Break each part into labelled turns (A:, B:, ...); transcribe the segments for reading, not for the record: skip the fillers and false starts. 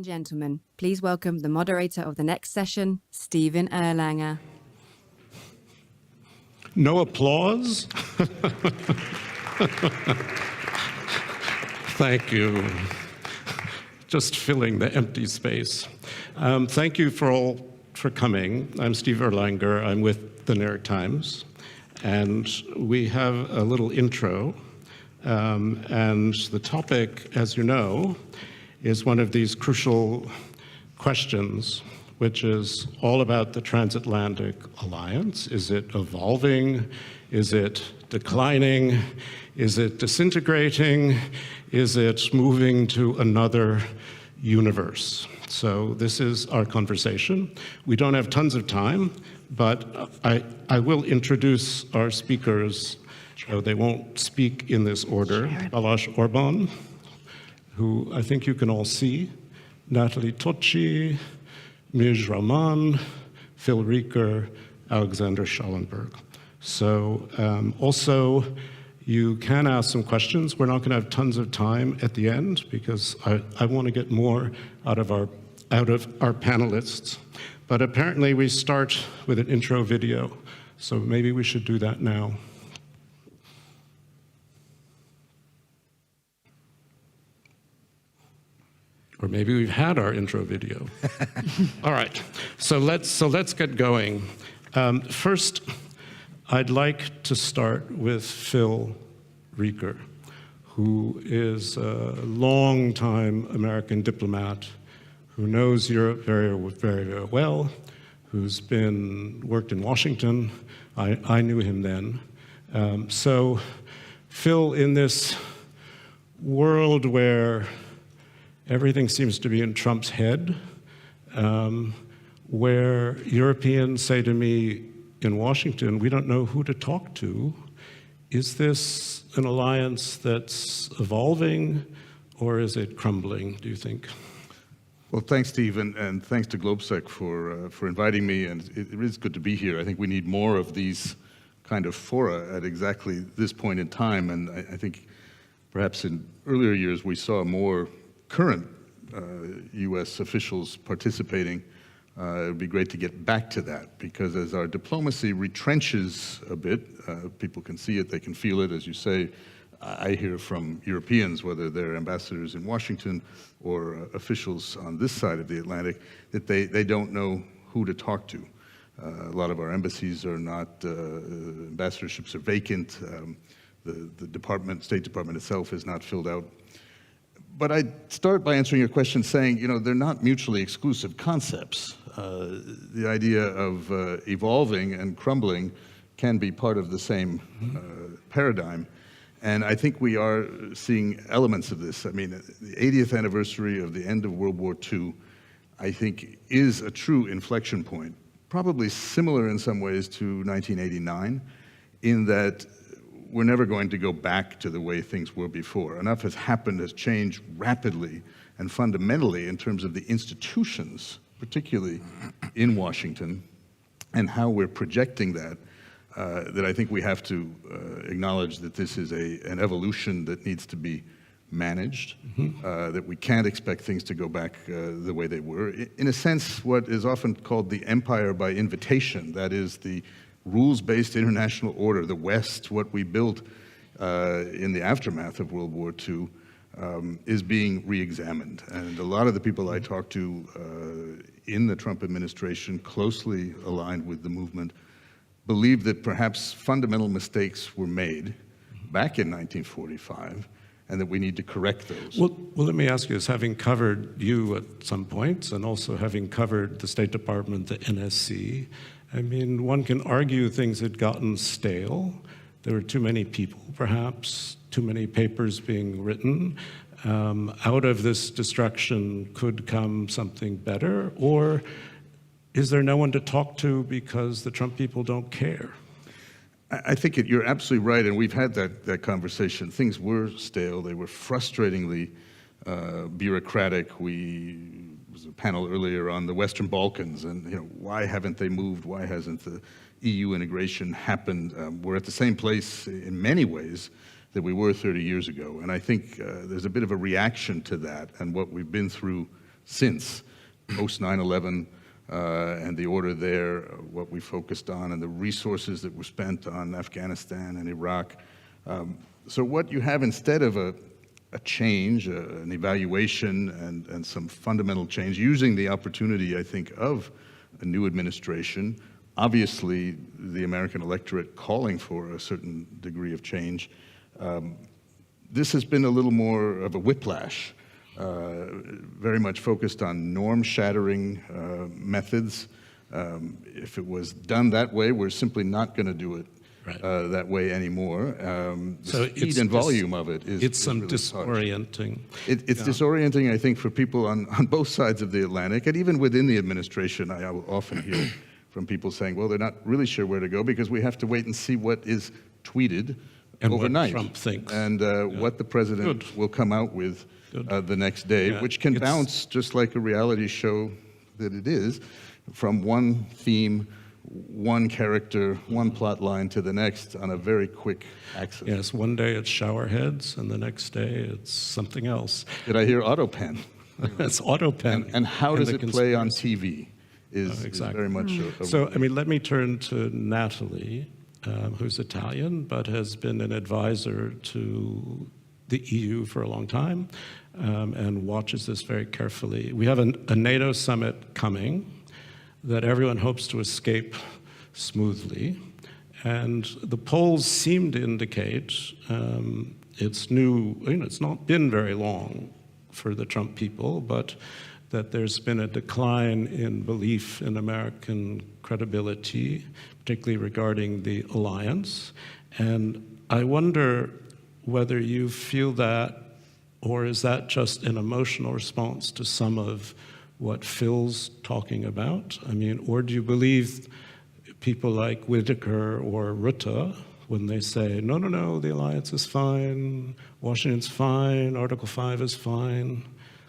A: and gentlemen, please welcome the moderator of the next session, Stephen Erlanger.
B: No applause? Thank you. Just filling the empty space. Thank you for coming. I'm Steve Erlanger. I'm with the New York Times. And we have a little intro. And the topic, as you know, is one of these crucial questions, which is all about the Transatlantic alliance. Is it evolving? Is it declining? Is it disintegrating? Is it moving to another universe? So this is our conversation. We don't have tons of time, but I will introduce our speakers. They won't speak in this order. Balázs Orbán, who I think you can all see, Nathalie Tocci, Rahman, Phil Reeker, Alexander Schallenberg. So also, you can ask some questions. We're not going to have tons of time at the end because I want to get more out of our panelists. But apparently we start with an intro video, so maybe we should do that now. Or maybe we've had our intro video. All right, so let's get going. First, I'd like to start with Phil Reeker, who is a long-time American diplomat who knows Europe very, very, very well, who's worked in Washington. I knew him then. So Phil, in this world where everything seems to be in Trump's head, where Europeans say to me in Washington, we don't know who to talk to. Is this an alliance that's evolving, or is it crumbling, do you think?
C: Well, thanks, Steve, and thanks to GlobeSec for inviting me, and it is good to be here. I think we need more of these kind of fora at exactly this point in time, and I think perhaps in earlier years we saw more current U.S. officials participating. It would be great to get back to that, because as our diplomacy retrenches a bit, people can see it, they can feel it, as you say. I hear from Europeans, whether they're ambassadors in Washington or officials on this side of the Atlantic, that they don't know who to talk to. A lot of our embassies are not, ambassadorships are vacant, the State Department itself is not filled out. But I'd start by answering your question saying, they're not mutually exclusive concepts. The idea of evolving and crumbling can be part of the same paradigm. And I think we are seeing elements of this. I mean, the 80th anniversary of the end of World War II, I think, is a true inflection point, probably similar in some ways to 1989, in that we're never going to go back to the way things were before. Enough has happened, has changed rapidly and fundamentally in terms of the institutions, particularly in Washington, and how we're projecting that, that I think we have to acknowledge that this is an evolution that needs to be managed, that we can't expect things to go back the way they were. In a sense, what is often called the empire by invitation, that is the rules-based international order, the West, what we built in the aftermath of World War II, is being re-examined. And a lot of the people I talk to in the Trump administration, closely aligned with the movement, believe that perhaps fundamental mistakes were made back in 1945, and that we need to correct those.
B: Well, let me ask you this, having covered you at some points, and also having covered the State Department, the NSC, I mean, one can argue things had gotten stale. There were too many people, perhaps, too many papers being written. Out of this destruction could come something better, or is there no one to talk to because the Trump people don't care?
C: I think you're absolutely right, and we've had that conversation. Things were stale, they were frustratingly bureaucratic. There was a panel earlier on the Western Balkans, and why haven't they moved? Why hasn't the EU integration happened? We're at the same place in many ways that we were 30 years ago, and I think there's a bit of a reaction to that and what we've been through since post 9/11 and the order there, what we focused on, and the resources that were spent on Afghanistan and Iraq. So what you have instead of a change, an evaluation, and some fundamental change, using the opportunity, I think, of a new administration, obviously the American electorate calling for a certain degree of change, this has been a little more of a whiplash, very much focused on norm-shattering methods. If it was done that way, we're simply not going to do it that way anymore.
B: So
C: the speed and volume of it is
B: some
C: really
B: disorienting.
C: It's disorienting, I think, for people on both sides of the Atlantic, and even within the administration. I will often hear from people saying, well, they're not really sure where to go because we have to wait and see what is tweeted
B: and
C: overnight.
B: What Trump thinks.
C: And what the president will come out with the next day, which can bounce, just like a reality show that it is, from one theme, one character, one plot line to the next on a very quick axis.
B: Yes, one day it's showerheads, and the next day it's something else.
C: Did I hear autopen?
B: It's autopen.
C: And how does it play on TV is very much a
B: So, I mean, let me turn to Nathalie, who's Italian, but has been an advisor to the EU for a long time, and watches this very carefully. We have a NATO summit coming that everyone hopes to escape smoothly. And the polls seem to indicate it's new, it's not been very long for the Trump people, but that there's been a decline in belief in American credibility, particularly regarding the alliance. And I wonder whether you feel that, or is that just an emotional response to some of what Phil's talking about? I mean, or do you believe people like Whitaker or Rutte when they say, no, no, no, the alliance is fine, Washington's fine, Article 5 is fine,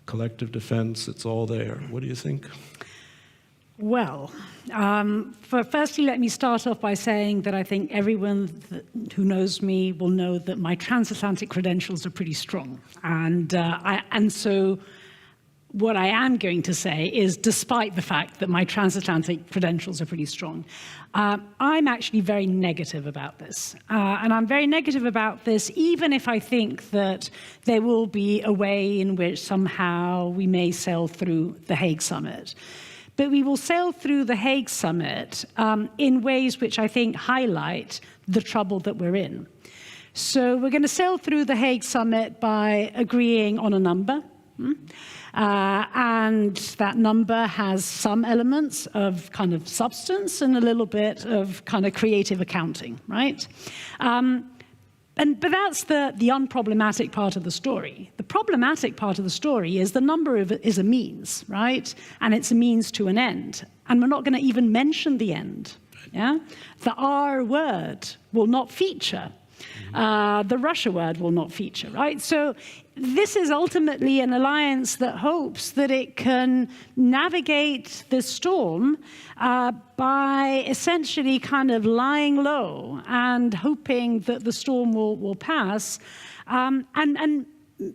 B: collective defense, it's all there. What do you think?
D: Well, firstly, let me start off by saying that I think everyone who knows me will know that my transatlantic credentials are pretty strong. And so what I am going to say is, despite the fact that my transatlantic credentials are pretty strong, I'm actually very negative about this. And I'm very negative about this, even if I think that there will be a way in which somehow we may sail through the Hague Summit. But we will sail through the Hague Summit in ways which I think highlight the trouble that we're in. So we're going to sail through the Hague Summit by agreeing on a number. And that number has some elements of kind of substance and a little bit of kind of creative accounting, right? But that's the unproblematic part of the story. The problematic part of the story is the number is a means, right? And it's a means to an end. And we're not going to even mention the end. Yeah? The R word will not feature. The Russia word will not feature, right? So this is ultimately an alliance that hopes that it can navigate the storm by essentially kind of lying low and hoping that the storm will pass. And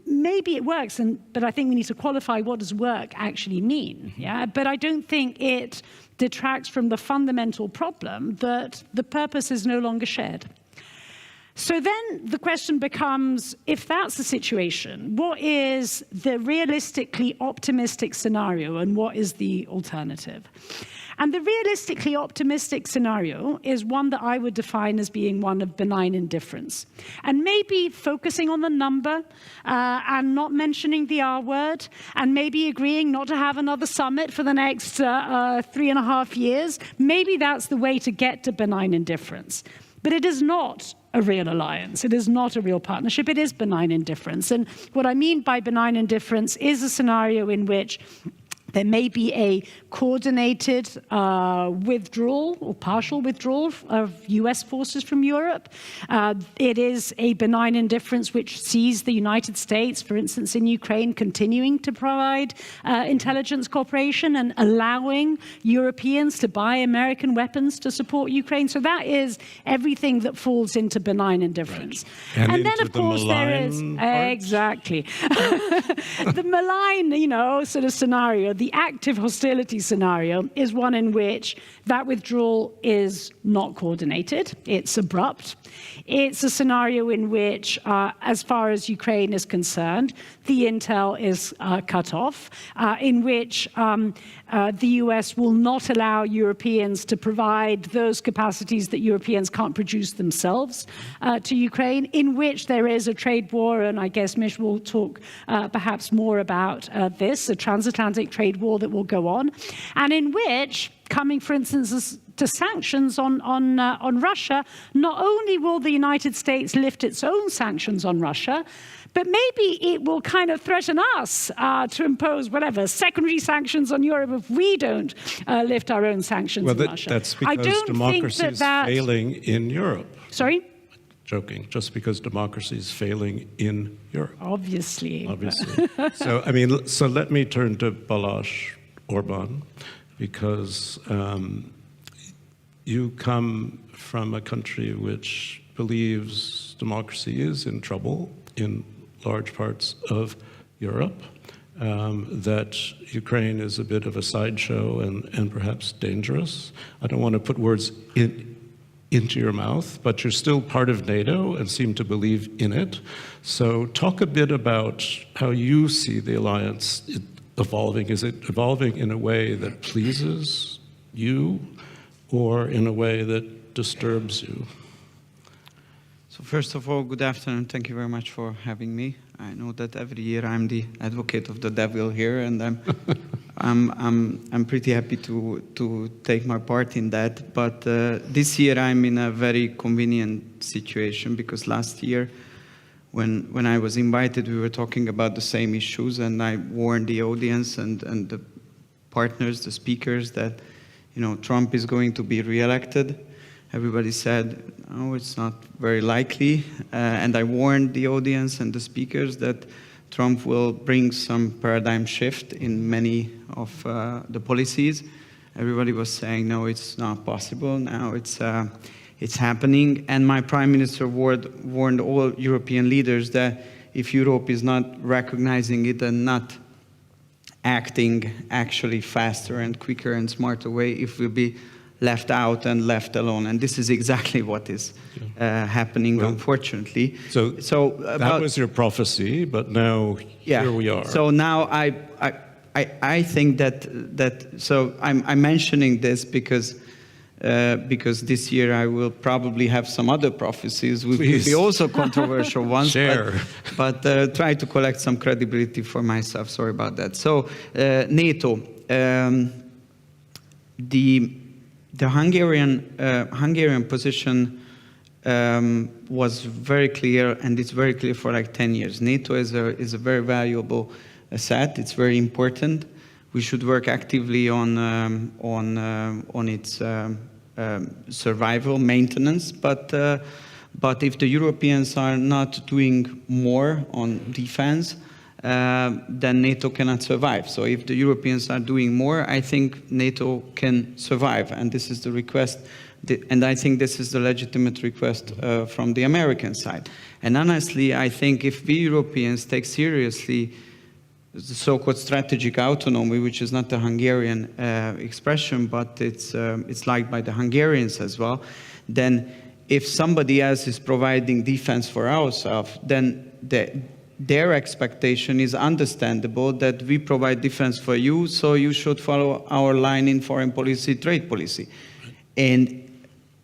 D: maybe it works, but I think we need to qualify what does work actually mean. Yeah? But I don't think it detracts from the fundamental problem that the purpose is no longer shared. So then the question becomes, if that's the situation, what is the realistically optimistic scenario and what is the alternative? And the realistically optimistic scenario is one that I would define as being one of benign indifference. And maybe focusing on the number and not mentioning the R word, and maybe agreeing not to have another summit for the next 3.5 years, maybe that's the way to get to benign indifference. But it is not a real alliance. It is not a real partnership. It is benign indifference. And what I mean by benign indifference is a scenario in which There may be a coordinated withdrawal or partial withdrawal of US forces from Europe. It is a benign indifference which sees the United States, for instance, in Ukraine, continuing to provide intelligence cooperation and allowing Europeans to buy American weapons to support Ukraine. So that is everything that falls into benign indifference.
B: Right.
D: And then, of course, there is exactly the malign, sort of scenario. The active hostility scenario is one in which that withdrawal is not coordinated. It's abrupt. It's a scenario in which, as far as Ukraine is concerned, the intel is cut off, in which the US will not allow Europeans to provide those capacities that Europeans can't produce themselves to Ukraine, in which there is a trade war, and I guess Mish will talk perhaps more about this, a transatlantic trade war that will go on, and in which, coming, for instance, to sanctions on Russia, not only will the United States lift its own sanctions on Russia, but maybe it will kind of threaten us to impose whatever secondary sanctions on Europe if we don't lift our own sanctions on Russia.
B: That's because democracy is failing in Europe.
D: Sorry?
B: Joking, just because democracy is failing in Europe.
D: Obviously.
B: So let me turn to Balázs Orbán, because you come from a country which believes democracy is in trouble in large parts of Europe, that Ukraine is a bit of a sideshow and perhaps dangerous. I don't want to put words into your mouth, but you're still part of NATO and seem to believe in it. So talk a bit about how you see the alliance evolving. Is it evolving in a way that pleases you or in a way that disturbs you?
E: So first of all, good afternoon. Thank you very much for having me. I know that every year I'm the advocate of the devil here, and I'm pretty happy to take my part in that. But this year I'm in a very convenient situation, because last year, when I was invited, we were talking about the same issues, and I warned the audience and the partners, the speakers, that Trump is going to be reelected. Everybody said, oh, it's not very likely. And I warned the audience and the speakers that Trump will bring some paradigm shift in many of the policies. Everybody was saying, no, it's not possible. Now it's happening. And my prime minister warned all European leaders that if Europe is not recognizing it and not acting actually faster and quicker and smarter way, it will be left out and left alone. And this is exactly what is happening, unfortunately.
B: So that was your prophecy, but now here we are.
E: So now I think that so I'm mentioning this because this year I will probably have some other prophecies which will be also controversial ones. But try to collect some credibility for myself. Sorry about that. So NATO, the Hungarian position was very clear, and it's very clear for like 10 years. NATO is a very valuable asset. It's very important. We should work actively on its survival, maintenance. But if the Europeans are not doing more on defense, then NATO cannot survive. So if the Europeans are doing more, I think NATO can survive. And this is the request, and I think this is the legitimate request from the American side. And honestly, I think if we Europeans take seriously the so-called strategic autonomy, which is not the Hungarian expression, but it's liked by the Hungarians as well, then if somebody else is providing defense for ourselves, then their expectation is understandable, that we provide defense for you, so you should follow our line in foreign policy, trade policy. And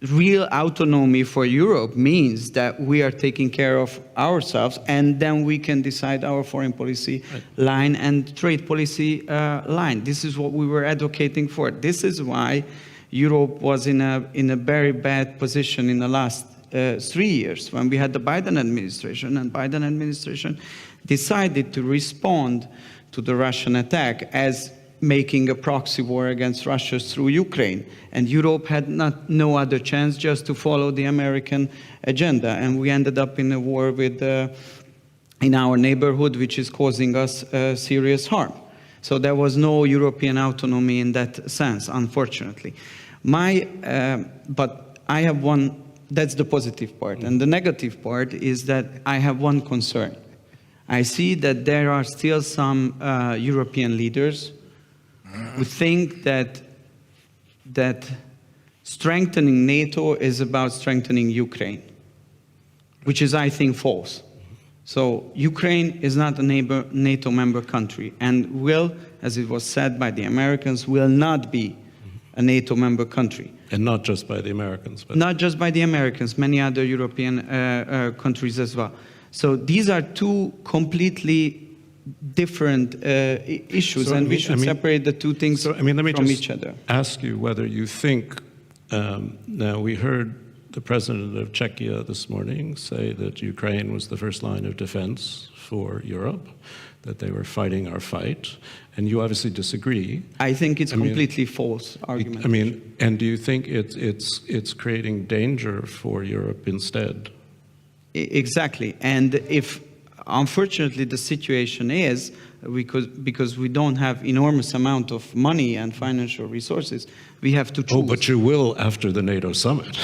E: real autonomy for Europe means that we are taking care of ourselves, and then we can decide our foreign policy line and trade policy line. This is what we were advocating for. This is why Europe was in a very bad position in the last 3 years, when we had the Biden administration, and Biden administration decided to respond to the Russian attack as making a proxy war against Russia through Ukraine. And Europe had no other chance just to follow the American agenda. And we ended up in a war in our neighborhood, which is causing us serious harm. So there was no European autonomy in that sense, unfortunately. But I have one, that's the positive part. And the negative part is that I have one concern. I see that there are still some European leaders who think that strengthening NATO is about strengthening Ukraine, which is, I think, false. So Ukraine is not a NATO member country and will, as it was said by the Americans, will not be a NATO member country.
B: And not just by the Americans. But
E: not just by the Americans, many other European countries as well. So these are two completely different issues,
B: So,
E: and we should separate the two things
B: let me
E: from
B: just
E: each other.
B: ask you whether you think, now we heard the president of Czechia this morning say that Ukraine was the first line of defense for Europe, that they were fighting our fight, and you obviously disagree.
E: I think it's completely false argument.
B: And do you think it's creating danger for Europe instead?
E: Exactly, and if unfortunately the situation is because we don't have enormous amount of money and financial resources, we have to choose.
B: Oh, but you will after the NATO summit.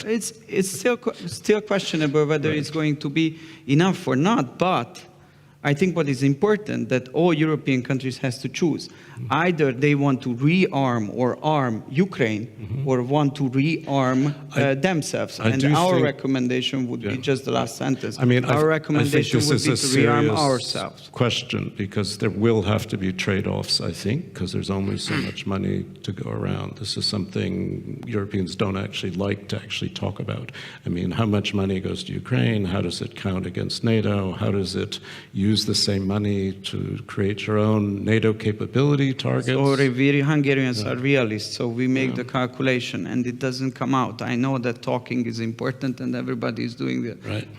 E: It's still questionable whether it's going to be enough or not, but I think what is important that all European countries has to choose. Either they want to rearm or arm Ukraine, or want to rearm themselves. And our recommendation would be just the last sentence. Our recommendation would be to rearm ourselves.
B: Question, because there will have to be trade-offs, I think, because there's only so much money to go around. This is something Europeans don't actually like to actually talk about. How much money goes to Ukraine? How does it count against NATO? How does it use the same money to create your own NATO capability targets?
E: So we Hungarians are realists, so we make the calculation and it doesn't come out. I know that talking is important and everybody is doing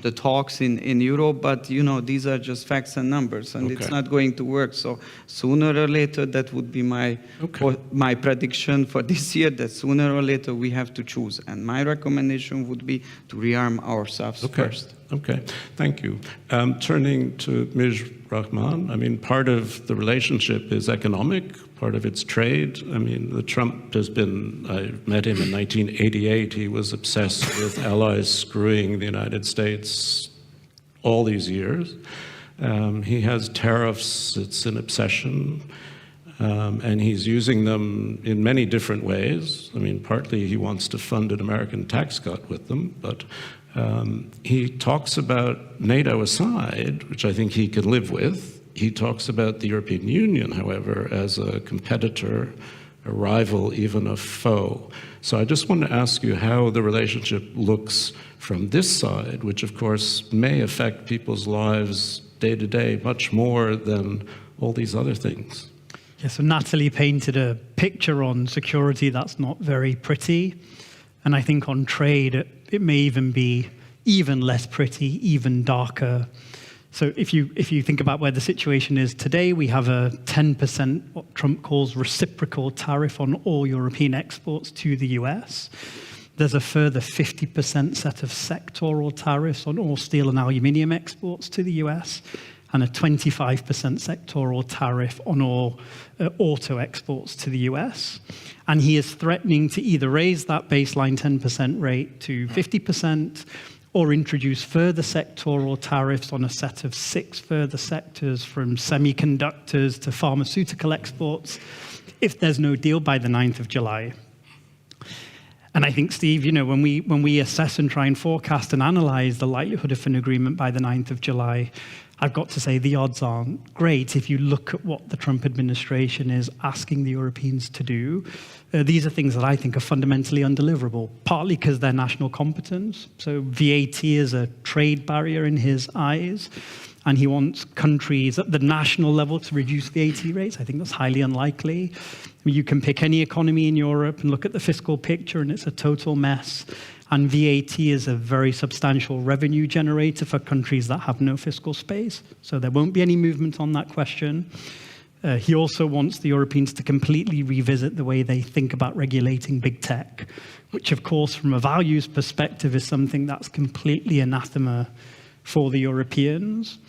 E: the talks in Europe, but these are just facts and numbers, and it's not going to work. So sooner or later, that would be my prediction for this year, that sooner or later we have to choose. And my recommendation would be to rearm ourselves first.
B: Okay, thank you. Turning to Ms. Rahman, part of the relationship is economic, part of it's trade. The Trump has been, I met him in 1988, he was obsessed with allies screwing the United States all these years. He has tariffs, it's an obsession, and he's using them in many different ways. Partly he wants to fund an American tax cut with them, but he talks about NATO aside, which I think he can live with. He talks about the European Union, however, as a competitor, a rival, even a foe. So I just want to ask you how the relationship looks from this side, which of course may affect people's lives day to day much more than all these other things.
F: Yeah, so Nathalie painted a picture on security that's not very pretty. And I think on trade, it may even be even less pretty, even darker. So if you think about where the situation is today, we have a 10%, what Trump calls reciprocal tariff on all European exports to the US. There's a further 50% set of sectoral tariffs on all steel and aluminium exports to the US, and a 25% sectoral tariff on all auto exports to the US. And he is threatening to either raise that baseline 10% rate to 50% or introduce further sectoral tariffs on a set of 6 further sectors, from semiconductors to pharmaceutical exports, if there's no deal by the 9th of July. And I think, Steve, when we assess and try and forecast and analyze the likelihood of an agreement by the 9th of July, I've got to say the odds aren't great. If you look at what the Trump administration is asking the Europeans to do, these are things that I think are fundamentally undeliverable, partly because they're national competence. So VAT is a trade barrier in his eyes, and he wants countries at the national level to reduce VAT rates. I think that's highly unlikely. You can pick any economy in Europe and look at the fiscal picture, and it's a total mess. And VAT is a very substantial revenue generator for countries that have no fiscal space. So there won't be any movement on that question. He also wants the Europeans to completely revisit the way they think about regulating big tech, which, of course, from a values perspective, is something that's completely anathema for the Europeans.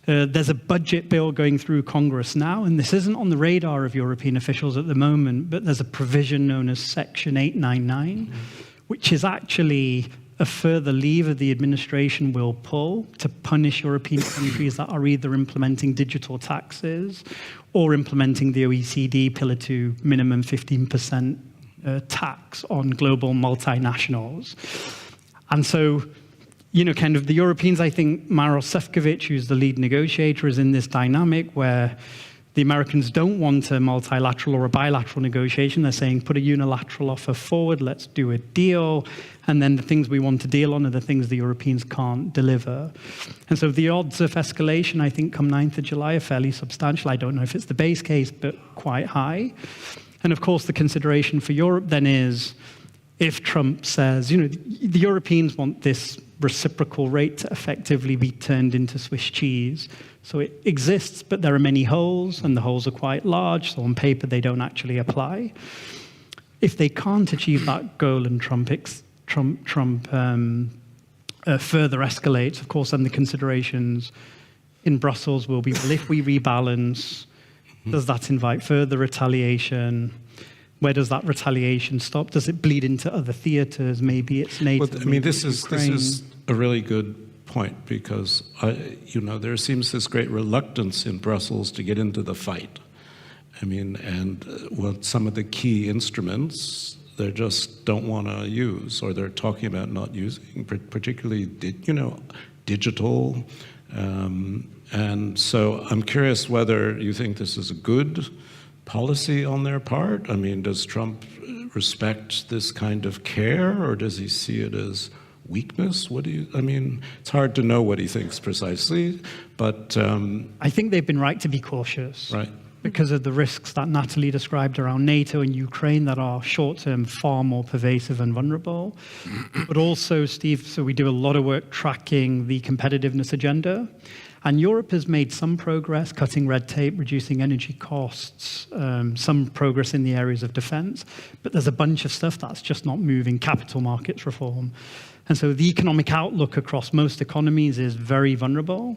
F: There's a budget bill going through Congress now, and this isn't on the radar of European officials at the moment, but there's a provision known as Section 899, which is actually a further lever the administration will pull to punish European countries that are either implementing digital taxes or implementing the OECD Pillar 2 minimum 15% tax on global multinationals. And so, you know, kind of the Europeans, I think Maros Sefcovic, who's the lead negotiator, is in this dynamic where the Americans don't want a multilateral or a bilateral negotiation. They're saying, put a unilateral offer forward, let's do a deal. And then the things we want to deal on are the things the Europeans can't deliver. And so the odds of escalation, I think, come 9th of July are fairly substantial. I don't know if it's the base case, but quite high. And of course, the consideration for Europe then is, if Trump says, you know, the Europeans want this reciprocal rate to effectively be turned into Swiss cheese. So it exists, but there are many holes, and the holes are quite large, so on paper they don't actually apply. If they can't achieve that goal and Trump further escalates, of course, then the considerations in Brussels will be, well, if we rebalance, does that invite further retaliation? Where does that retaliation stop? Does it bleed into other theaters? Maybe it's NATO.
B: Well, I mean, this is a really good point, because there seems this great reluctance in Brussels to get into the fight. I mean, and some of the key instruments they just don't want to use, or they're talking about not using, particularly digital. And so I'm curious whether you think this is a good policy on their part. I mean, does Trump respect this kind of care, or does he see it as weakness? It's hard to know what he thinks precisely, but
F: I think they've been right to be cautious.
B: Right.
F: Because of the risks that Nathalie described around NATO and Ukraine that are short-term far more pervasive and vulnerable. But also, Steve, so we do a lot of work tracking the competitiveness agenda. And Europe has made some progress, cutting red tape, reducing energy costs, some progress in the areas of defense. But there's a bunch of stuff that's just not moving, capital markets reform. And so the economic outlook across most economies is very vulnerable.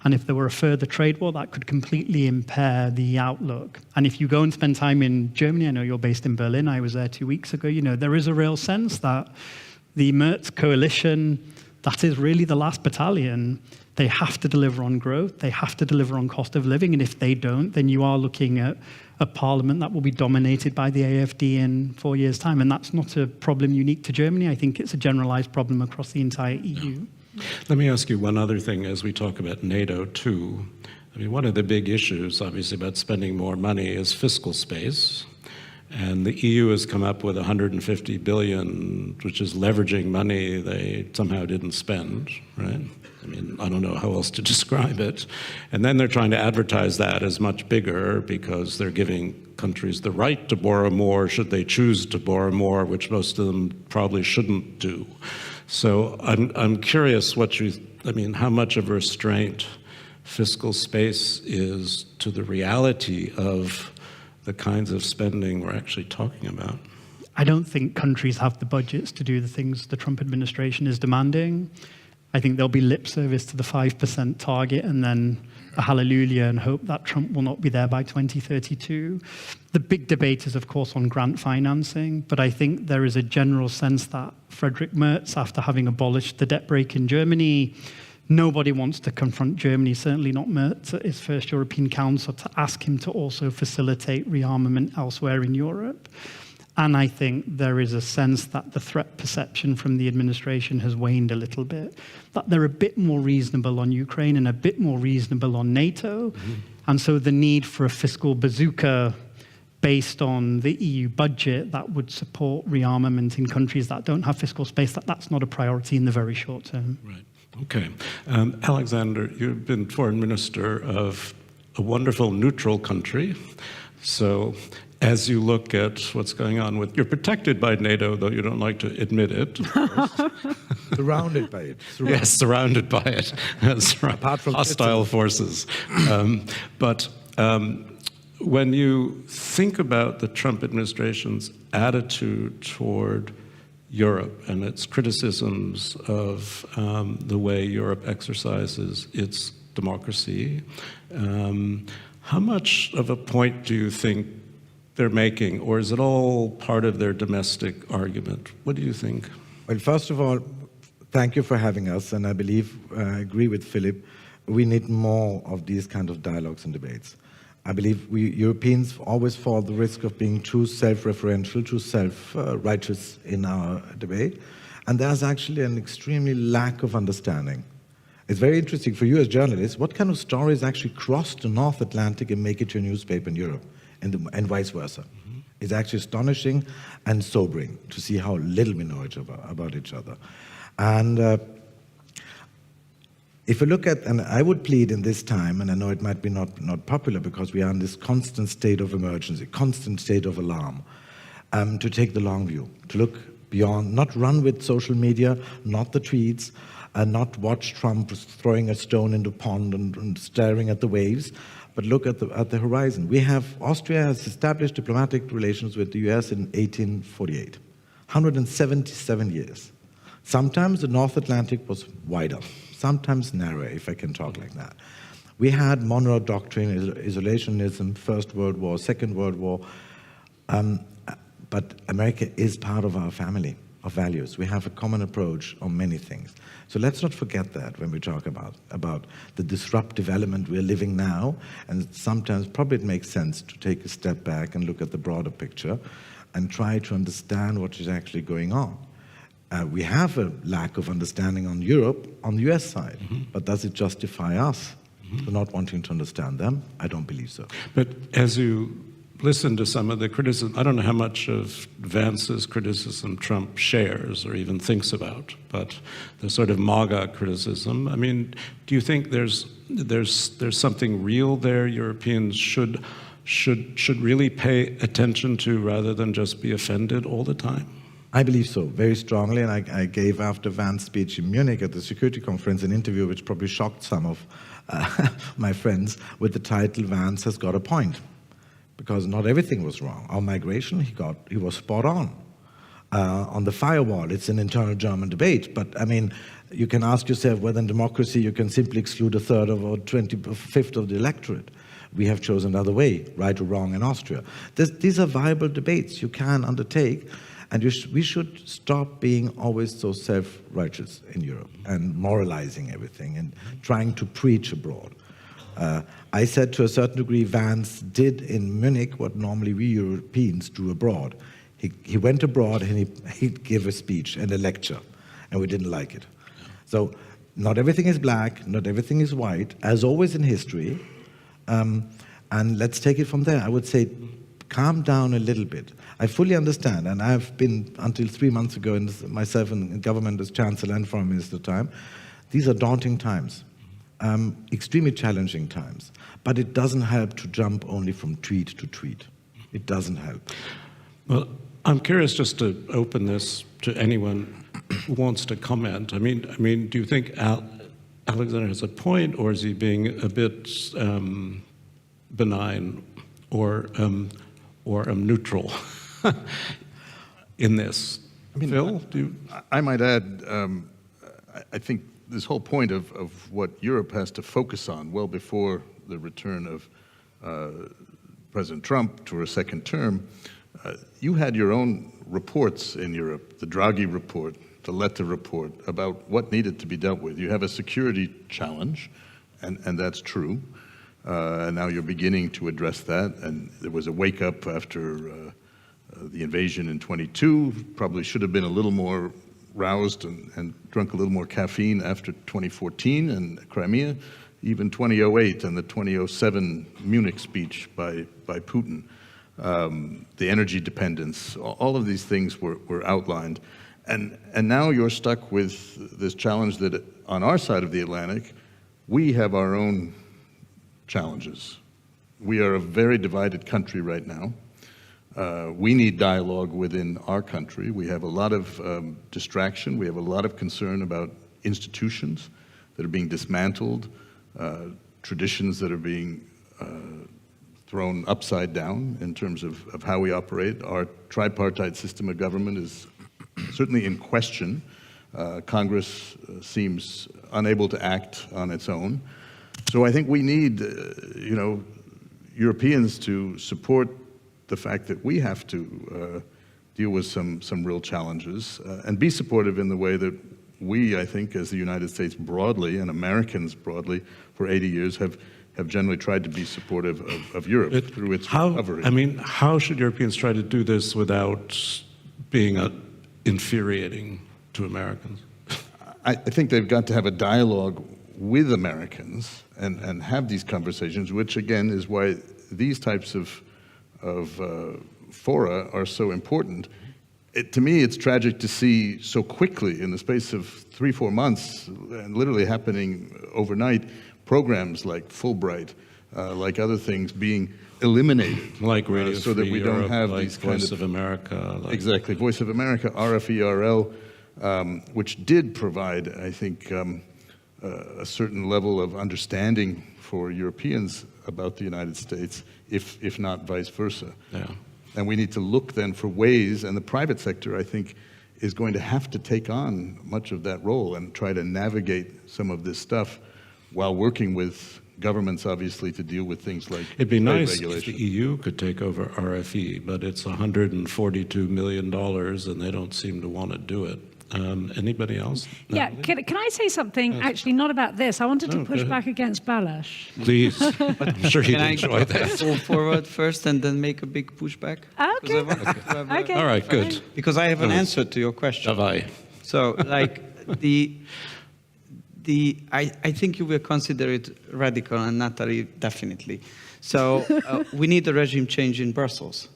F: And if there were a further trade war, that could completely impair the outlook. And if you go and spend time in Germany, I know you're based in Berlin, I was there 2 weeks ago, there is a real sense that the Merz coalition, that is really the last battalion. They have to deliver on growth, they have to deliver on cost of living, and if they don't, then you are looking at a parliament that will be dominated by the AfD in 4 years' time. And that's not a problem unique to Germany. I think it's a generalized problem across the entire EU.
B: Let me ask you one other thing as we talk about NATO too. I mean, one of the big issues, obviously, about spending more money is fiscal space. And the EU has come up with 150 billion, which is leveraging money they somehow didn't spend, right? I mean, I don't know how else to describe it. And then they're trying to advertise that as much bigger because they're giving countries the right to borrow more should they choose to borrow more, which most of them probably shouldn't do. So I'm curious how much of a restraint fiscal space is to the reality of the kinds of spending we're actually talking about.
F: I don't think countries have the budgets to do the things the Trump administration is demanding. I think there'll be lip service to the 5% target and then a hallelujah and hope that Trump will not be there by 2032. The big debate is, of course, on grant financing, but I think there is a general sense that Friedrich Merz, after having abolished the debt brake in Germany, nobody wants to confront Germany, certainly not Merz at his first European Council, to ask him to also facilitate rearmament elsewhere in Europe. And I think there is a sense that the threat perception from the administration has waned a little bit, that they're a bit more reasonable on Ukraine and a bit more reasonable on NATO. Mm-hmm. And so the need for a fiscal bazooka based on the EU budget that would support rearmament in countries that don't have fiscal space, that's not a priority in the very short term.
B: Right. Okay. Alexander, you've been foreign minister of a wonderful neutral country. So as you look at what's going on you're protected by NATO, though you don't like to admit it.
G: Surrounded by it.
B: Yes, surrounded by it. Apart from hostile forces. But when you think about the Trump administration's attitude toward Europe and its criticisms of the way Europe exercises its democracy, how much of a point do you think they're making, or is it all part of their domestic argument? What do you think?
G: Well, first of all, thank you for having us, and I believe, I agree with Philip, we need more of these kind of dialogues and debates. I believe we Europeans always fall the risk of being too self-referential, too self-righteous in our debate, and there's actually an extremely lack of understanding. It's very interesting for you as journalists, what kind of stories actually cross the North Atlantic and make it to a newspaper in Europe, and vice versa. Mm-hmm. It's actually astonishing and sobering to see how little we know about each other. And if you look at, and I would plead in this time, and I know it might be not popular because we are in this constant state of emergency, constant state of alarm, to take the long view, to look beyond, not run with social media, not the tweets, and not watch Trump throwing a stone into the pond and staring at the waves, but look at the horizon. Austria has established diplomatic relations with the US in 1848, 177 years. Sometimes the North Atlantic was wider, sometimes narrower, if I can talk like that. We had Monroe Doctrine, isolationism, First World War, Second World War, but America is part of our family of values. We have a common approach on many things. So let's not forget that when we talk about the disruptive element we're living now, and sometimes probably it makes sense to take a step back and look at the broader picture and try to understand what is actually going on. We have a lack of understanding on Europe, on the US side, but does it justify us for not wanting to understand them? I don't believe so.
B: But as you listen to some of the criticism, I don't know how much of Vance's criticism Trump shares or even thinks about, but the sort of MAGA criticism, I mean, do you think there's something real there Europeans should really pay attention to rather than just be offended all the time?
G: I believe so, very strongly, and I gave after Vance's speech in Munich at the security conference an interview which probably shocked some of my friends with the title, Vance has got a point. Because not everything was wrong. On migration, he was spot on. On the firewall, it's an internal German debate, but I mean, you can ask yourself whether in democracy you can simply exclude a third of or 25th of the electorate. We have chosen another way, right or wrong in Austria. These are viable debates you can undertake, and we should stop being always so self-righteous in Europe and moralizing everything and trying to preach abroad. I said to a certain degree, Vance did in Munich what normally we Europeans do abroad. He went abroad and he gave a speech and a lecture, and we didn't like it. So not everything is black, not everything is white, as always in history, and let's take it from there. I would say calm down a little bit. I fully understand, and I've been, until 3 months ago, myself in government as Chancellor and Foreign Minister at the time, these are daunting times. Extremely challenging times, but it doesn't help to jump only from tweet to tweet. It doesn't help.
B: Well, I'm curious just to open this to anyone who wants to comment. I mean, do you think Alexander has a point, or is he being a bit benign or neutral in this?
C: I mean,
B: Phil,
C: I might add, I think this whole point of what Europe has to focus on well before the return of President Trump to a second term, you had your own reports in Europe, the Draghi report, the Letta report, about what needed to be dealt with. You have a security challenge, and that's true. And now you're beginning to address that, and there was a wake-up after the invasion in 22, probably should have been a little more roused and drunk a little more caffeine after 2014 and Crimea, even 2008 and the 2007 Munich speech by Putin. The energy dependence, all of these things were outlined. And now you're stuck with this challenge that on our side of the Atlantic, we have our own challenges. We are a very divided country right now. We need dialogue within our country. We have a lot of distraction. We have a lot of concern about institutions that are being dismantled, traditions that are being thrown upside down in terms of how we operate. Our tripartite system of government is certainly in question. Congress seems unable to act on its own. So I think we need, Europeans to support the fact that we have to deal with some real challenges and be supportive in the way that we, I think, as the United States broadly and Americans broadly for 80 years have generally tried to be supportive of Europe through its recovery.
B: I mean, how should Europeans try to do this without being infuriating to Americans?
C: I think they've got to have a dialogue with Americans and have these conversations, which again is why these types of fora are so important. To me, it's tragic to see so quickly, in the space of 3-4 months, and literally happening overnight, programs like Fulbright, like other things, being eliminated.
B: Like Radio
C: so that we don't
B: Europe,
C: have
B: like
C: these kind
B: Voice of America.
C: Exactly, Voice of America, RFERL, which did provide, I think, a certain level of understanding for Europeans about the United States, if not vice versa.
B: Yeah.
C: And we need to look then for ways, and the private sector, I think, is going to have to take on much of that role and try to navigate some of this stuff while working with governments, obviously, to deal with things like
B: It'd be nice
C: regulation.
B: if the EU could take over RFE, but it's $142 million, and they don't seem to want to do it. Anybody else?
D: Yeah,
B: Nathalie?
D: can I say something, actually not about this? I wanted to push
B: go ahead.
D: back against Balázs.
B: Please. I'm sure you'd enjoy that.
E: Go forward first and then make a big pushback?
D: Okay. Okay.
B: All right, good.
E: Because I have an answer to your question.
B: Davai.
E: So, like, I think you will consider it radical, and Nathalie definitely. So we need a regime change in Brussels.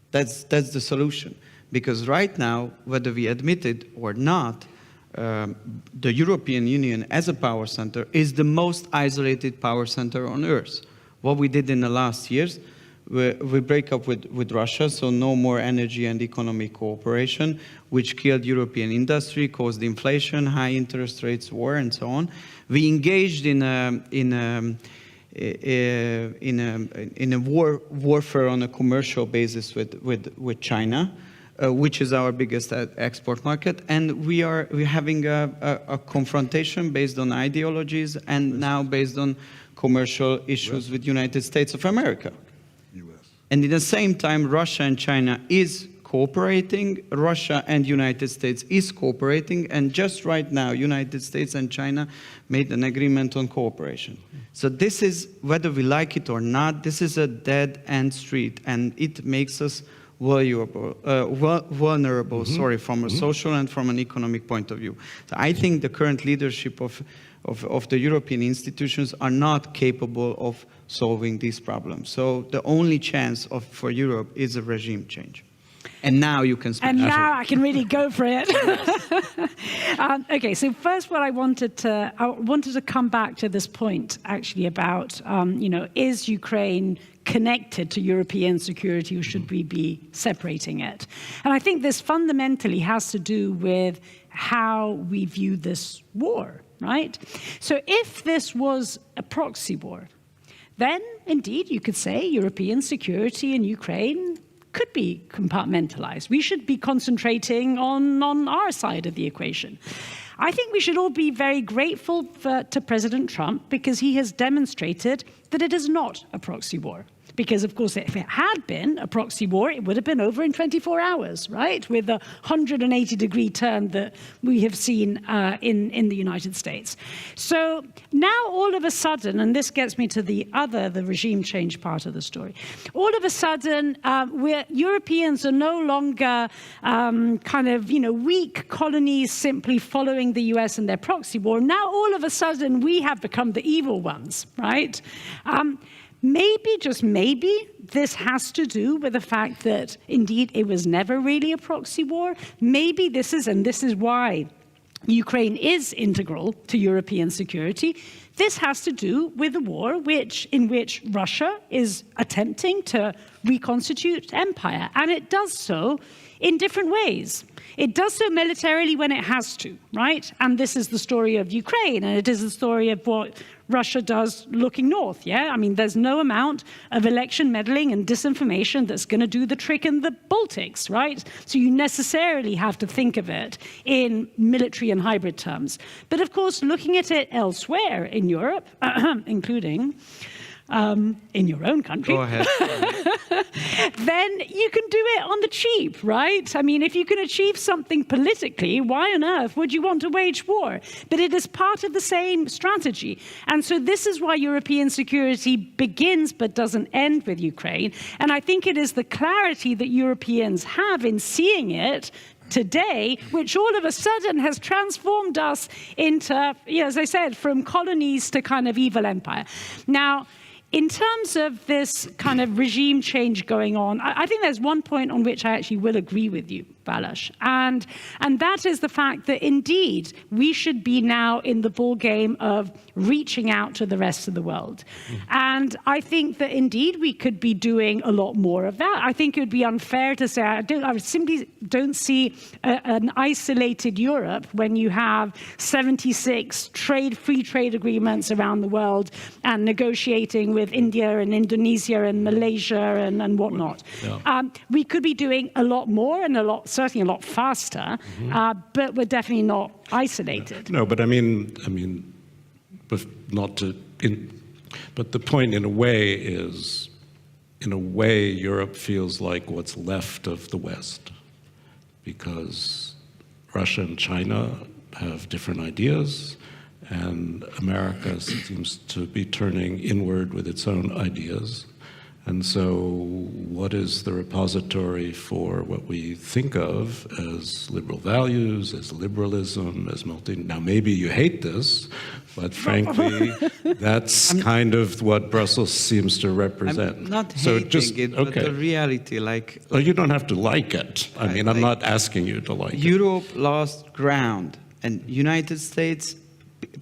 E: That's the solution. Because right now, whether we admit it or not, the European Union as a power center is the most isolated power center on Earth. What we did in the last years, we break up with Russia, so no more energy and economic cooperation, which killed European industry, caused inflation, high interest rates, war, and so on. We engaged in a warfare on a commercial basis with China, which is our biggest export market, and we're having a confrontation based on ideologies and now based on commercial issues with United States of America. And at the same time, Russia and China is cooperating, Russia and United States is cooperating, and just right now, United States and China made an agreement on cooperation. So this is, whether we like it or not, this is a dead-end street, and it makes us vulnerable, from a social and from an economic point of view. So I think the current leadership of the European institutions are not capable of solving these problems. So the only chance for Europe is a regime change. And now you can speak.
D: And now I can really go for it. Okay, so first what I wanted to come back to this point actually about, is Ukraine connected to European security, or should we be separating it? And I think this fundamentally has to do with how we view this war, right? So if this was a proxy war, then indeed you could say European security in Ukraine could be compartmentalized. We should be concentrating on our side of the equation. I think we should all be very grateful to President Trump, because he has demonstrated that it is not a proxy war. Because, of course, if it had been a proxy war, it would have been over in 24 hours, right? With the 180-degree turn that we have seen in the United States. So now all of a sudden, and this gets me to the regime change part of the story, all of a sudden, Europeans are no longer weak colonies simply following the US and their proxy war. Now all of a sudden, we have become the evil ones, right? Maybe, just maybe, this has to do with the fact that, indeed, it was never really a proxy war. Maybe this is why Ukraine is integral to European security. This has to do with a war in which Russia is attempting to reconstitute empire, and it does so in different ways. It does so militarily when it has to, right? And this is the story of Ukraine, and it is the story of what Russia does looking north, yeah? I mean, there's no amount of election meddling and disinformation that's going to do the trick in the Baltics, right? So you necessarily have to think of it in military and hybrid terms. But of course, looking at it elsewhere in Europe, including in your own country,
E: Go ahead.
D: then you can do it on the cheap, right? I mean, if you can achieve something politically, why on earth would you want to wage war? But it is part of the same strategy. And so this is why European security begins but doesn't end with Ukraine. And I think it is the clarity that Europeans have in seeing it today, which all of a sudden has transformed us into, as I said, from colonies to kind of evil empire. Now, in terms of this kind of regime change going on, I think there's one point on which I actually will agree with you, Balázs, and that is the fact that indeed we should be now in the ball game of reaching out to the rest of the world. And I think that indeed we could be doing a lot more of that. I think it would be unfair to say, I simply don't see an isolated Europe when you have 76 free trade agreements around the world and negotiating with India and Indonesia and Malaysia and whatnot. Yeah. We could be doing a lot more and certainly a lot faster, but we're definitely not isolated.
B: No, but I mean, but the point in a way is, Europe feels like what's left of the West, because Russia and China have different ideas, and America seems to be turning inward with its own ideas. And so what is the repository for what we think of as liberal values, as liberalism, as now maybe you hate this, but frankly, that's kind of what Brussels seems to represent.
E: I'm not hating it, but the reality,
B: Well, you don't have to like it. I mean, I'm not asking you to like it.
E: Europe lost ground, and United States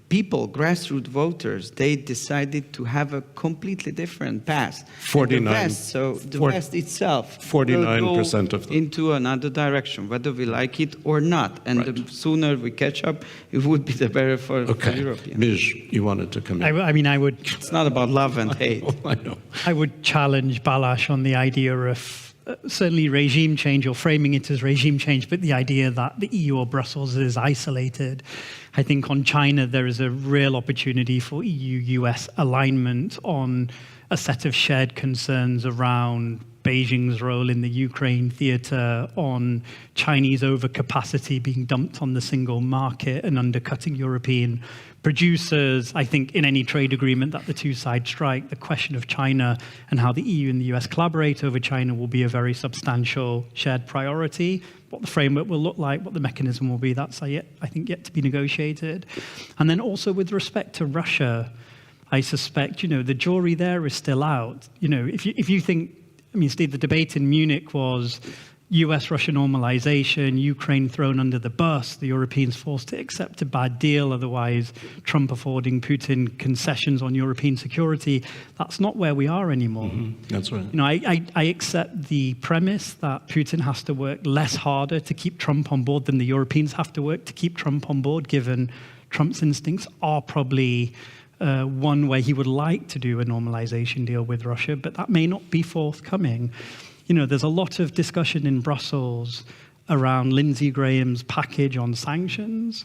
E: people, grassroots voters, they decided to have a completely different path.
B: 49.
E: The West itself
B: 49% of them.
E: into another direction, whether we like it or not. And the sooner we catch up, it would be the better for Europeans.
B: Mij, you wanted to come in.
F: I mean, I would...
E: It's not about love and hate.
B: I know.
F: I would challenge Balázs on the idea of certainly regime change, or framing it as regime change, but the idea that the EU or Brussels is isolated. I think on China, there is a real opportunity for EU-US alignment on a set of shared concerns around Beijing's role in the Ukraine theater, on Chinese overcapacity being dumped on the single market and undercutting European producers. I think in any trade agreement that the two sides strike, the question of China and how the EU and the US collaborate over China will be a very substantial shared priority. What the framework will look like, what the mechanism will be, that's I think yet to be negotiated. And then also with respect to Russia, I suspect, the jury there is still out. If you think, I mean, Steve, the debate in Munich was US-Russia normalization, Ukraine thrown under the bus, the Europeans forced to accept a bad deal, otherwise Trump affording Putin concessions on European security. That's not where we are anymore.
B: That's right.
F: I accept the premise that Putin has to work less harder to keep Trump on board than the Europeans have to work to keep Trump on board, given Trump's instincts are probably one where he would like to do a normalization deal with Russia, but that may not be forthcoming. There's a lot of discussion in Brussels around Lindsey Graham's package on sanctions.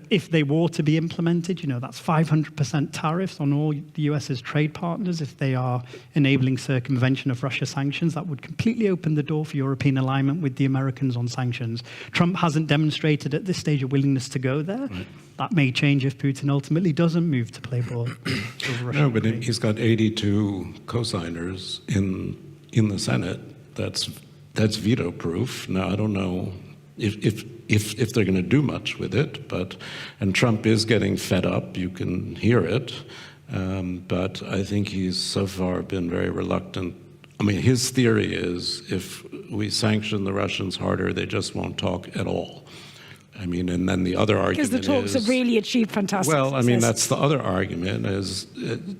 F: If they were to be implemented, that's 500% tariffs on all the US's trade partners. If they are enabling circumvention of Russia sanctions, that would completely open the door for European alignment with the Americans on sanctions. Trump hasn't demonstrated at this stage a willingness to go there. Right. That may change if Putin ultimately doesn't move to play ball over Russia.
B: No, but he's got 82 co-signers in the Senate. That's veto-proof. Now, I don't know if they're going to do much with it, and Trump is getting fed up. You can hear it, but I think he's so far been very reluctant. I mean, his theory is if we sanction the Russians harder, they just won't talk at all. I mean, and then the other argument is...
D: Because the talks have really achieved fantastic
B: Well, I mean,
D: success.
B: that's the other argument is,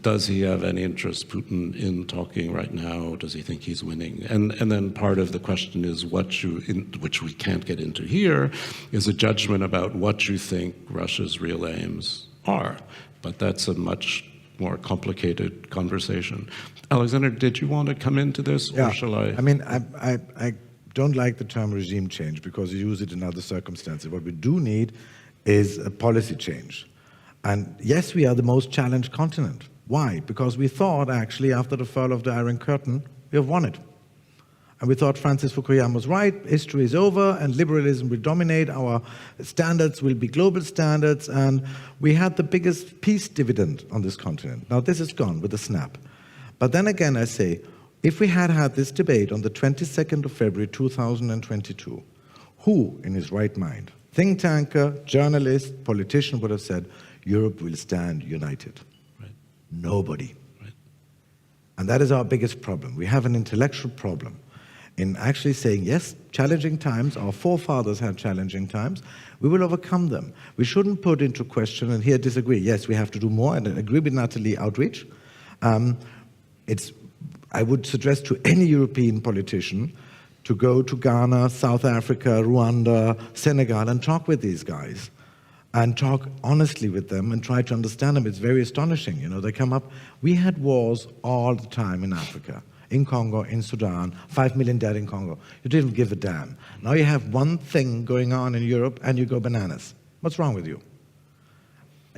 B: does he have any interest, Putin, in talking right now? Does he think he's winning? And then part of the question is which we can't get into here, is a judgment about what you think Russia's real aims are. But that's a much more complicated conversation. Alexander, did you want to come into this, or shall I?
G: I mean, I don't like the term regime change because you use it in other circumstances. What we do need is a policy change. And yes, we are the most challenged continent. Why? Because we thought, actually, after the fall of the Iron Curtain, we have won it. And we thought Francis Fukuyama was right, history is over, and liberalism will dominate, our standards will be global standards, and we had the biggest peace dividend on this continent. Now this is gone with a snap. But then again, I say, if we had had this debate on the 22nd of February 2022, who in his right mind, think tanker, journalist, politician would have said, Europe will stand united?
B: Right.
G: Nobody.
B: Right.
G: And that is our biggest problem. We have an intellectual problem in actually saying, yes, challenging times, our forefathers had challenging times, we will overcome them. We shouldn't put into question, and here disagree, yes, we have to do more, and I agree with Nathalie, outreach. I would suggest to any European politician to go to Ghana, South Africa, Rwanda, Senegal, and talk with these guys, and talk honestly with them and try to understand them. It's very astonishing, you know, they come up. We had wars all the time in Africa, in Congo, in Sudan, 5 million dead in Congo. You didn't give a damn. Now you have one thing going on in Europe and you go bananas. What's wrong with you?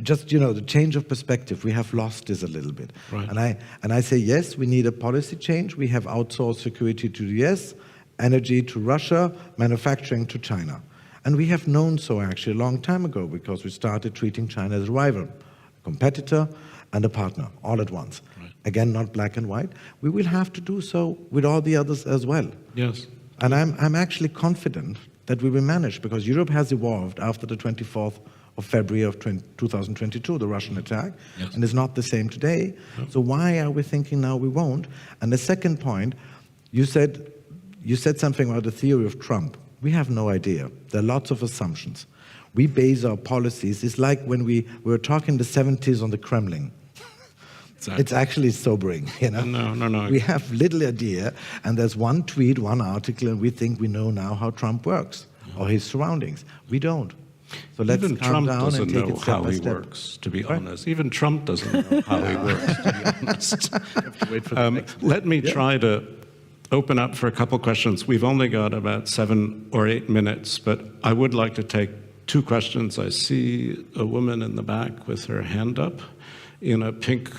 G: Just, you know, the change of perspective, we have lost this a little bit.
B: Right.
G: And I say, yes, we need a policy change. We have outsourced security to the US, energy to Russia, manufacturing to China. And we have known so actually a long time ago because we started treating China as a rival, a competitor, and a partner all at once.
B: Right.
G: Again, not black and white. We will have to do so with all the others as well.
B: Yes.
G: And I'm actually confident that we will manage because Europe has evolved after the 24th of February of 2022, the Russian attack,
B: yes.
G: And it's not the same today. No. So why are we thinking now we won't? And the second point, you said something about the theory of Trump. We have no idea. There are lots of assumptions. We base our policies. It's like when we were talking in the 70s on the Crumbling. Exactly. It's actually sobering, you know.
B: No.
G: We have little idea, and there's one tweet, one article, and we think we know now how Trump works or his surroundings. We don't. So let's
B: Even
G: calm
B: Trump
G: down
B: doesn't
G: and take
B: know
G: it step
B: how
G: by
B: he
G: step.
B: works, to be honest. Even Trump doesn't know how he works, to be honest.
C: Have to wait for the next
B: Let me try to open up for a couple questions. We've only got about 7 or 8 minutes, but I would like to take 2 questions. I see a woman in the back with her hand up in a pink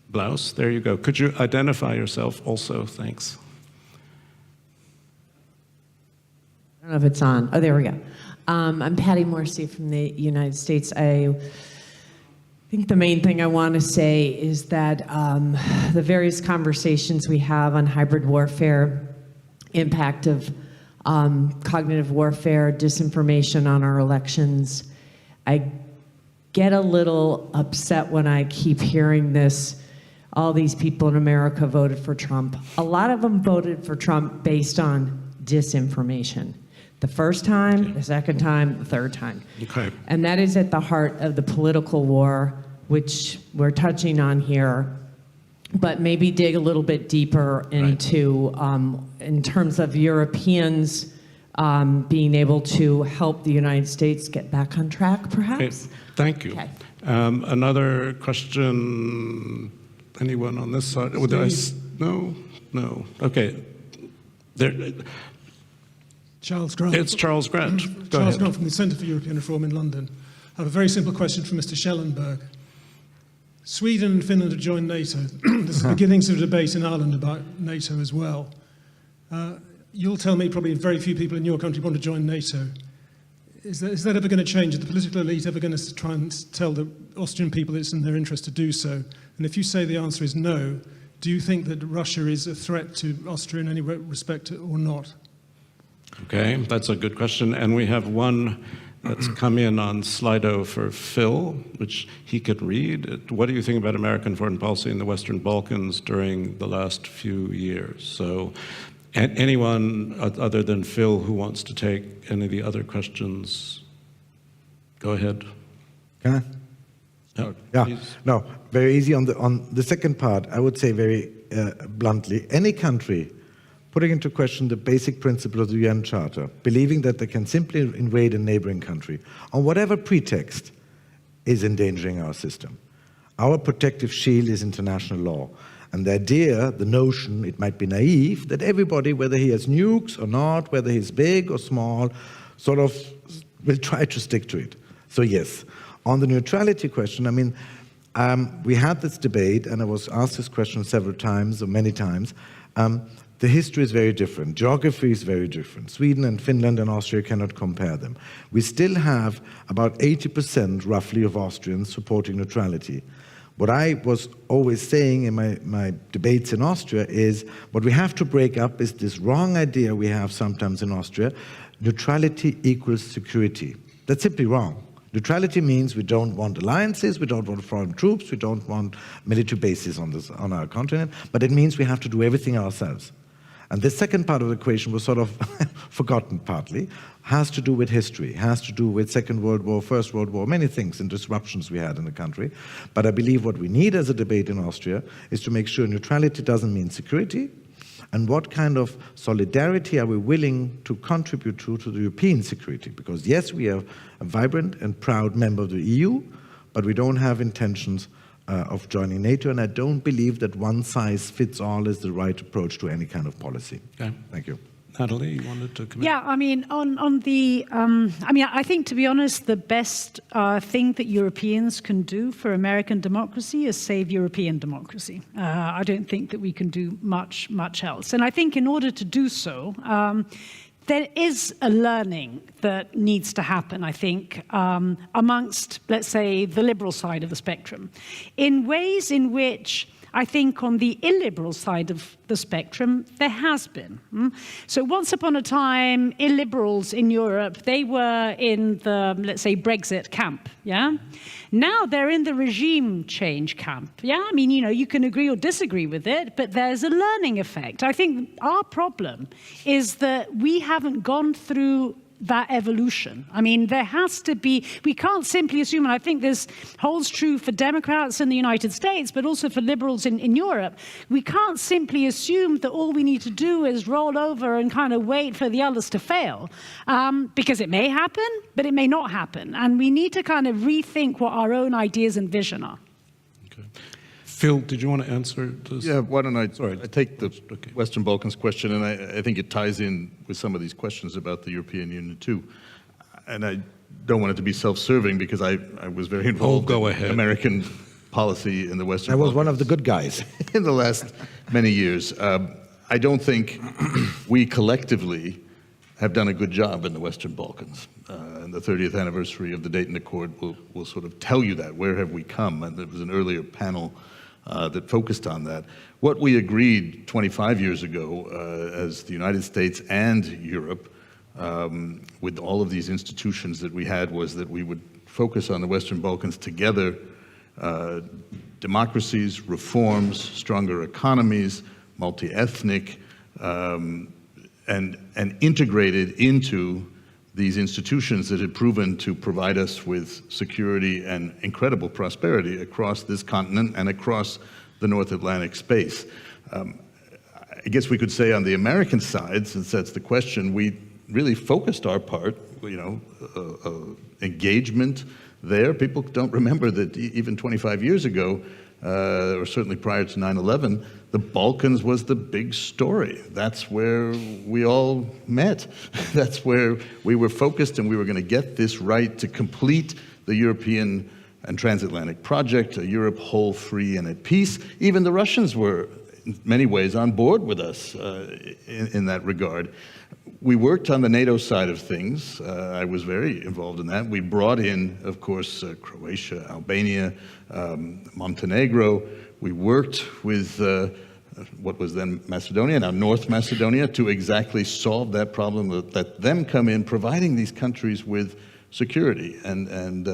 B: blouse. There you go. Could you identify yourself also? Thanks.
H: I don't know if it's on. Oh, there we go. I'm Patty Morrissey from the United States. I think the main thing I want to say is that the various conversations we have on hybrid warfare, impact of cognitive warfare, disinformation on our elections, I get a little upset when I keep hearing this. All these people in America voted for Trump. A lot of them voted for Trump based on disinformation. The first time, the second time, the third time.
B: Okay.
H: And that is at the heart of the political war, which we're touching on here, but maybe dig a little bit deeper into, in terms of Europeans being able to help the United States get back on track, perhaps?
B: Okay. Thank you.
H: Okay.
B: Another question, anyone on this side? No? No. Okay. There.
I: Charles Grant.
B: It's Charles Grant. Go
I: Charles
B: ahead.
I: Grant from the Centre for European Reform in London. I have a very simple question for Mr. Schallenberg. Sweden and Finland have joined NATO. There's the beginnings of a debate in Ireland about NATO as well. You'll tell me probably very few people in your country want to join NATO. Is that ever going to change? Is the political elite ever going to try and tell the Austrian people it's in their interest to do so? And if you say the answer is no, do you think that Russia is a threat to Austria in any respect or not?
B: Okay, that's a good question. And we have one that's come in on Slido for Phil, which he could read. What do you think about American foreign policy in the Western Balkans during the last few years? So anyone other than Phil who wants to take any of the other questions Go ahead.
G: Can I? Yeah,
B: please.
G: no, very easy. On the second part, I would say very bluntly, any country putting into question the basic principle of the UN Charter, believing that they can simply invade a neighboring country, on whatever pretext, is endangering our system. Our protective shield is international law. And the idea, the notion, it might be naive, that everybody, whether he has nukes or not, whether he's big or small, sort of will try to stick to it. So yes. On the neutrality question, I mean, we had this debate, and I was asked this question several times, or many times. The history is very different. Geography is very different. Sweden and Finland and Austria cannot compare them. We still have about 80% roughly of Austrians supporting neutrality. What I was always saying in my debates in Austria is what we have to break up is this wrong idea we have sometimes in Austria, neutrality equals security. That's simply wrong. Neutrality means we don't want alliances, we don't want foreign troops, we don't want military bases on our continent, but it means we have to do everything ourselves. And the second part of the equation was sort of forgotten partly, has to do with history, has to do with Second World War, First World War, many things and disruptions we had in the country. But I believe what we need as a debate in Austria is to make sure neutrality doesn't mean security, and what kind of solidarity are we willing to contribute to the European security? Because yes, we are a vibrant and proud member of the EU, but we don't have intentions of joining NATO, and I don't believe that one size fits all is the right approach to any kind of policy.
B: Okay.
G: Thank you.
B: Nathalie, you wanted to comment?
D: Yeah, I mean, I think, to be honest, the best thing that Europeans can do for American democracy is save European democracy. I don't think that we can do much else. And I think in order to do so, there is a learning that needs to happen, I think, amongst, let's say, the liberal side of the spectrum, in ways in which I think on the illiberal side of the spectrum, there has been. So once upon a time, illiberals in Europe, they were in the, let's say, Brexit camp, yeah? Now they're in the regime change camp, yeah? I mean, you can agree or disagree with it, but there's a learning effect. I think our problem is that we haven't gone through that evolution. I mean, there has to be, we can't simply assume, and I think this holds true for Democrats in the United States, but also for liberals in Europe, we can't simply assume that all we need to do is roll over and kind of wait for the others to fail, because it may happen, but it may not happen. And we need to kind of rethink what our own ideas and vision are.
B: Okay. Phil, did you want to answer this?
C: Yeah, why don't I take the Western Balkans question, and I think it ties in with some of these questions about the European Union too. And I don't want it to be self-serving because I was very involved in American policy in the Western Balkans.
G: I was one of the good guys.
C: In the last many years. I don't think we collectively have done a good job in the Western Balkans. And the 30th anniversary of the Dayton Accord will sort of tell you that. Where have we come? And there was an earlier panel that focused on that. What we agreed 25 years ago as the United States and Europe with all of these institutions that we had was that we would focus on the Western Balkans together, democracies, reforms, stronger economies, multi-ethnic, and integrated into these institutions that had proven to provide us with security and incredible prosperity across this continent and across the North Atlantic space. I guess we could say on the American side, since that's the question, we really focused our part, engagement there. People don't remember that even 25 years ago, or certainly prior to 9/11, the Balkans was the big story. That's where we all met. That's where we were focused, and we were going to get this right to complete the European and transatlantic project, a Europe whole, free, and at peace. Even the Russians were, in many ways, on board with us in that regard. We worked on the NATO side of things. I was very involved in that. We brought in, of course, Croatia, Albania, Montenegro. We worked with what was then Macedonia, now North Macedonia, to exactly solve that problem, let them come in, providing these countries with security, and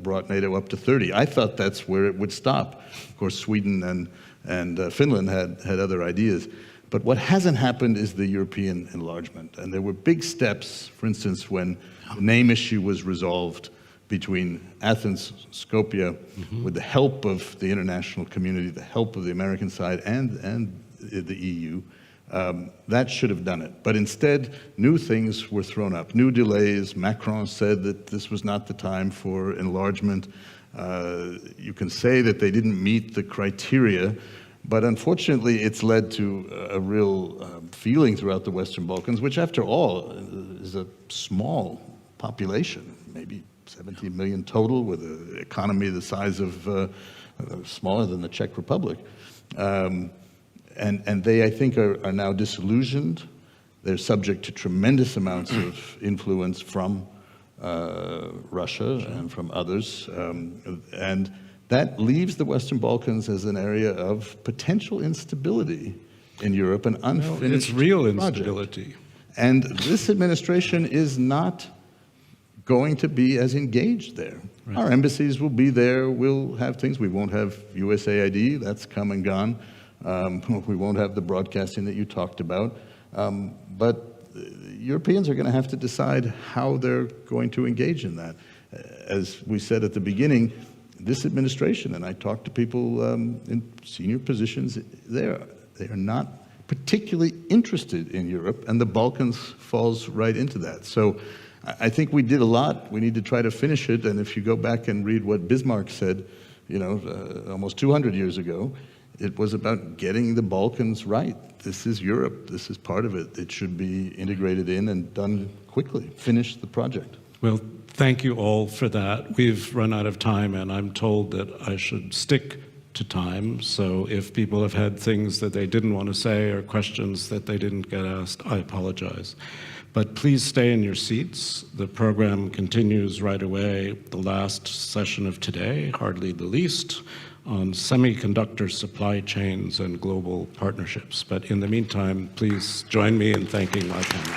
C: brought NATO up to 30. I thought that's where it would stop. Of course, Sweden and Finland had other ideas. But what hasn't happened is the European enlargement. And there were big steps, for instance, when the name issue was resolved between Athens, Skopje, with the help of the international community, the help of the American side, and the EU. That should have done it. But instead, new things were thrown up, new delays. Macron said that this was not the time for enlargement. You can say that they didn't meet the criteria, but unfortunately, it's led to a real feeling throughout the Western Balkans, which after all is a small population, maybe 17 million total, with an economy the size of, smaller than the Czech Republic. And they, I think, are now disillusioned. They're subject to tremendous amounts of influence from Russia and from others. And that leaves the Western Balkans as an area of potential instability in Europe, an unfinished
B: it's real
C: project.
B: instability.
C: And this administration is not going to be as engaged there. Right. Our embassies will be there, we'll have things. We won't have USAID, that's come and gone. We won't have the broadcasting that you talked about. But Europeans are going to have to decide how they're going to engage in that. As we said at the beginning, this administration, and I talked to people in senior positions there, they are not particularly interested in Europe, and the Balkans falls right into that. So I think we did a lot. We need to try to finish it, and if you go back and read what Bismarck said, almost 200 years ago, it was about getting the Balkans right. This is Europe. This is part of it. It should be integrated in and done quickly. Finish the project.
B: Well, thank you all for that. We've run out of time, and I'm told that I should stick to time. So if people have had things that they didn't want to say or questions that they didn't get asked, I apologize. But please stay in your seats. The program continues right away. The last session of today, hardly the least, on semiconductor supply chains and global partnerships. But in the meantime, please join me in thanking my panel.